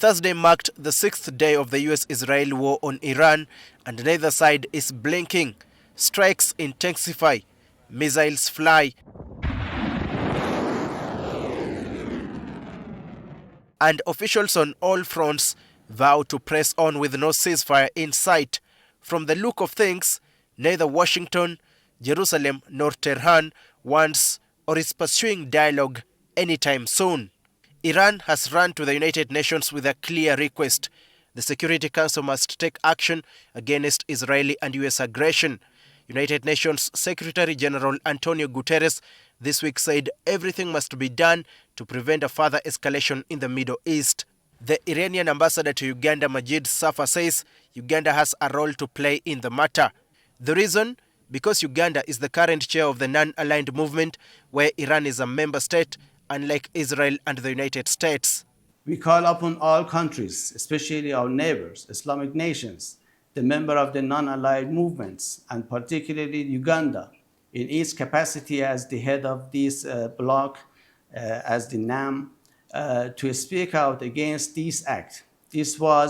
Thursday marked the 6th day of the US-Israel war on Iran, and neither side is blinking. Strikes intensify, missiles fly, and officials on all fronts vow to press on with no ceasefire in sight. From the look of things, neither Washington, Jerusalem nor Tehran wants or is pursuing dialogue anytime soon. Iran has run to the United Nations with a clear request. The Security Council must take action against Israeli and US aggression. United Nations Secretary General Antonio Guterres this week said everything must be done to prevent a further escalation in the Middle East. The Iranian ambassador to Uganda Majid Saffar says Uganda has a role to play in the matter. The reason? Because Uganda is the current chair of the non-aligned movement, where Iran is a member state, unlike Israel and the United States. We call upon all countries, especially our neighbors, Islamic nations, the member of the non-aligned movements, and particularly Uganda, in its capacity as the head of this bloc, as the NAM, to speak out against this act. This war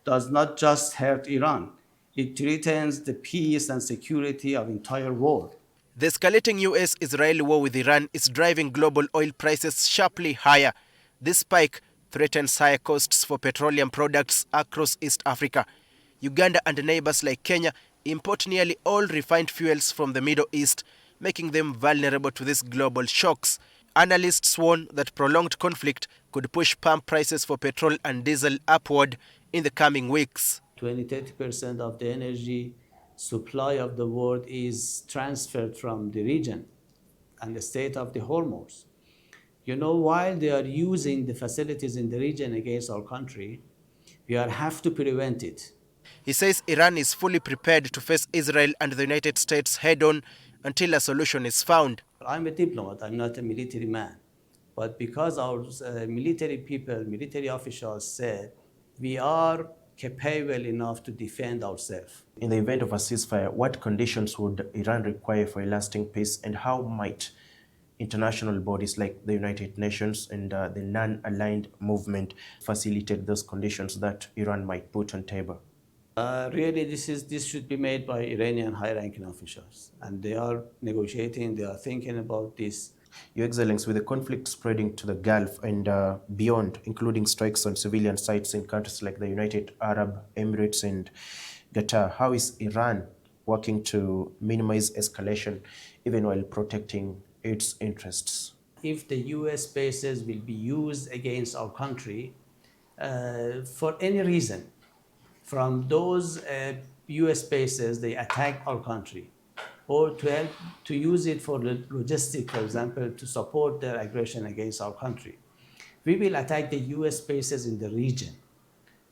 does not just hurt Iran. It threatens the peace and security of the entire world. The escalating US-Israel war with Iran is driving global oil prices sharply higher. This spike threatens higher costs for petroleum products across East Africa. Uganda and neighbors like Kenya import nearly all refined fuels from the Middle East, making them vulnerable to these global shocks. Analysts warn that prolonged conflict could push pump prices for petrol and diesel upward in the coming weeks. 20-30% of the energy supply of the world is transferred from the region and the state of the Hormuz. While they are using the facilities in the region against our country, we have to prevent it. He says Iran is fully prepared to face Israel and the United States head-on until a solution is found. I'm a diplomat, I'm not a military man. But because our military people, military officials said, we are capable enough to defend ourselves. In the event of a ceasefire, what conditions would Iran require for a lasting peace, and how might international bodies like the United Nations and the non-aligned movement facilitate those conditions that Iran might put on table? Really, this should be made by Iranian high-ranking officials, and they are negotiating, they are thinking about this. Your Excellency, with the conflict spreading to the Gulf and beyond, including strikes on civilian sites in countries like the United Arab Emirates and Qatar, how is Iran working to minimize escalation, even while protecting its interests? If the US bases will be used against our country for any reason, from those US bases, they attack our country, or to help to use it for logistics, for example, to support their aggression against our country. We will attack the US bases in the region,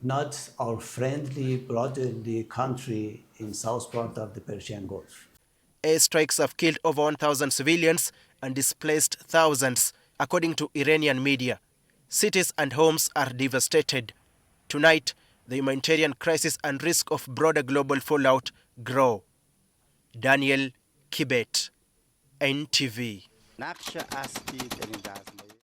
not our friendly, brotherly country in south part of the Persian Gulf. Airstrikes have killed over 1,000 civilians and displaced thousands, according to Iranian media. Cities and homes are devastated. Tonight, the humanitarian crisis and risk of broader global fallout grow. Daniel KIBET, NTV.